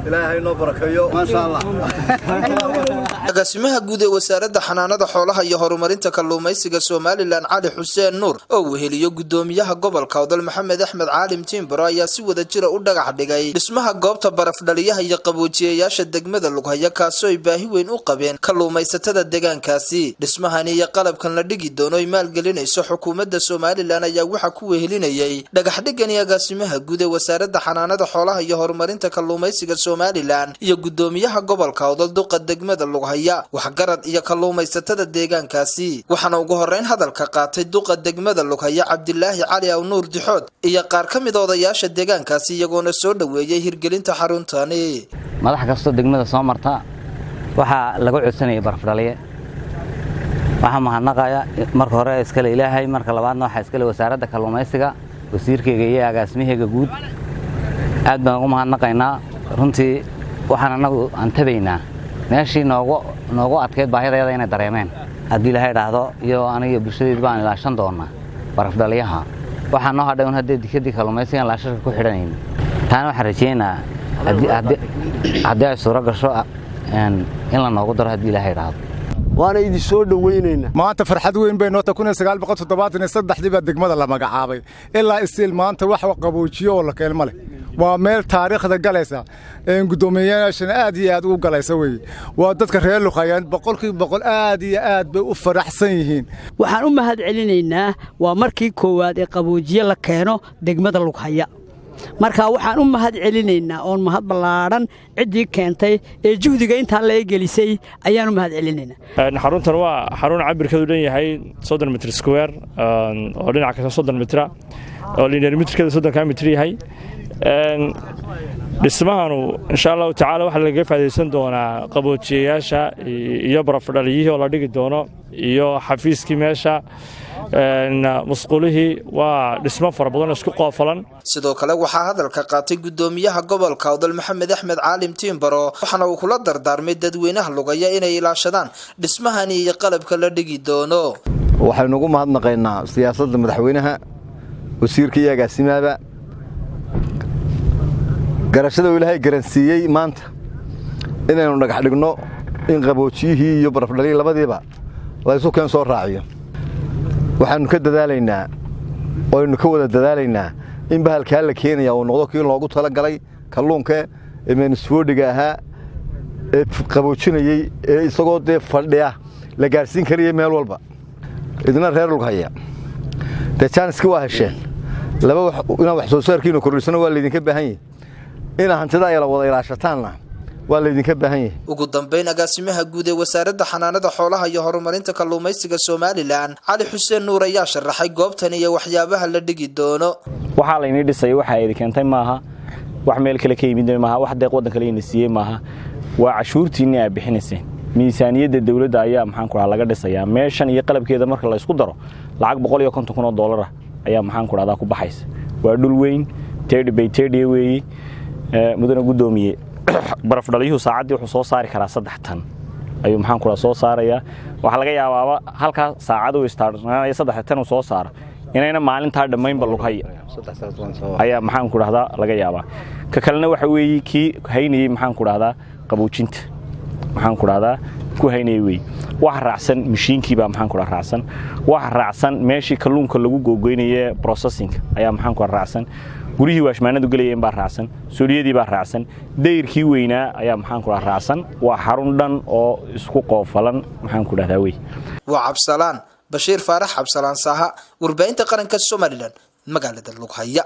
إلهي نبركيو ما شاء الله agaasimaha guud ee wasaaradda xanaanada xoolaha iyo horumarinta kalluumaysiga Soomaaliland Cali Xuseen Nuur oo weheliyo gudoomiyaha gobolka Awdal Maxamed Axmed Caalim Timbro ayaa si wada jir u dhagax dhigay dhismaha goobta baraf dhaliyaha iyo qaboojiyeyaasha degmada Lughaya kaasoo ay baahi weyn u qabeen kalluumaysatada deegaankaasi dhismahani iyo qalabkan la dhigi doono ay maalgelinayso xukuumadda Soomaaliland ayaa waxa ku wehelinayay dhagax dhigani agaasimaha guud ee wasaaradda xanaanada xoolaha iyo horumarinta kalluumaysiga Soomaaliland iyo gudoomiyaha gobolka Awdal duqa degmada Lughaya waxgarad iyo kalluumaysatada deegaankaasi waxaana ugu horeyn hadalka qaatay duqa degmada Lughaya Cabdilaahi Cali Aw Nuur Dixood iyo qaar ka mid odayaasha deegaankaasi iyagoona soo dhaweeyay hirgelinta xaruntani madax kasta degmada soo marta waxa lagu codsanayay baraf dhaliye waxa mahadnaqaya marka hore iskale Ilaahay marka labaadna waxa iskale wasaaradda kalluumaysiga wasiirkayga iyo agaasimihiga guud aad baan ugu mahadnaqaynaa runtii waxaan anagu antabaynaa meeshii noogu adkeed baahideeda inay dareemeen haddii Ilaahay dhaahdo iyo aniga bulshadeedu baan ilaashan doonaa baraf dhaliyaha waxaan noo hadhayn haddii dikadii kalluumaysiga la shaqo ku xidhanayeen taan waxaan rajeenaa haddii ay suura gasho in la noogu daro haddii Ilaahay dhaahdo waana idin soo dhaweynayna maanta farxad weyn bay noota 1973 baa degmada la magacaabay ilaa istil maanta wax qaboojiyo oo la keenmo leh waa meel taariikhda galaysa gudoomiyayaashana aad iyo aad u galaysa way waa dadka reer Lughaya boqolkiiba aad iyo aad bay u faraxsan yihiin waxaan u mahad celinaynaa waa markii koowaad ee qaboojiye la keeno degmada Lughaya marka waxaan u mahad celinaynaa oo mahad balaaran cidii keentay ee juhdiga inta la gelisay ayaan u mahad celinaynaa xaruntan waa xarun cabirkeedu leeyahay 30 mitir square oo dhinaca ka 30 mitir oo linear mitirkeedu 30 mitir yahay dhismahanu insha Allah taala waxa laga faa'iideysan doonaa qaboojiyeyaasha iyo baraf dhaliyihii oo la dhigi doono iyo xafiiskii meesha musqulihi waa dhismo fara badan isku qoofalan sidoo kale waxa hadalka qaatay gudoomiyaha gobolka Awdal Maxamed Axmed Caalim Timbro waxana uu kula dardaarmay dadweynaha Lughaya inay ilaashadaan dhismahani iyo qalabka la dhigi doono waxaynu ugu mahadnaqaynaa siyaasadda madaxweynaha wasiirka iyo agaasimaha garashada Ilaahay garansiiyay maanta inaynu dhagax dhigno in qaboojiyihii iyo baraf dhaliye labadiiba la isku keen soo raaciyo waxaanu ka dadaalaynaa oo aynu ka wada dadaalaynaa in bahalka la keenayo oo noqdo kii loogu tala galay kalluunka ee menisfoodiga ahaa ee qaboojinayay ee isagoo de fadhiya la gaarsiin kariyo meel walba idina reer Lughaya de chance waa hesheen laba wax soo saarkiina kordhisana waa leedinka baahan yahay in hantida ay la wada ilaashataanna waa leedinka baahan yahay ugu dambeyn agaasimaha guud ee wasaaradda xanaanada xoolaha iyo horumarinta kalluumaysiga Soomaaliland Cali Xuseen Nuur ayaa sharaxay goobtan iyo waxyaabaha la dhigi doono waxa la inii dhisay waxa ay keentay maaha wax meel kale ka yimid maaha wax deeq wadan kale inay siiyay maaha waa cashuurtiina ay bixinaysay miisaaniyadda dawladda ayaa maxaan ku laga dhisayaa meeshan iyo qalabkeeda marka la isku daro lacag $150,000 ayaa maxaan ku raada ku baxaysa waa dhul weyn 30 by 30 weey mudana gudoomiye baraf dhaliyuhu saacadii wuxuu soo saari karaa 3 tan ayuu maxaan ku soo saaraya waxa laga yaabaa halka saacad uu istarnaa 3 tan uu soo saaro inayna maalinta dhameynba Lughaya ayaa maxaan ku raahdaa laga yaabaa ka kalena waxa weeyii ki haynayay maxaan ku raahdaa qaboojinta maxaan ku raahdaa ku haynayay weey wax raacsan mishiinkii baa maxaan ku raacsan wax raacsan meeshii kalluunka lagu googoynayay processing ayaa maxaan ku raacsan gurihii waashmaanadu galayeen baa raacsan suuliyadii baa raacsan deyrkii weynaa ayaa maxaan ku raacsan waa xarun dhan oo isku qoofalan maxaan ku raahdaa weey waa Cabsalaan Bashiir Faarax Cabsalaan Saha warbaahinta qaranka Soomaaliland magaalada Lughaya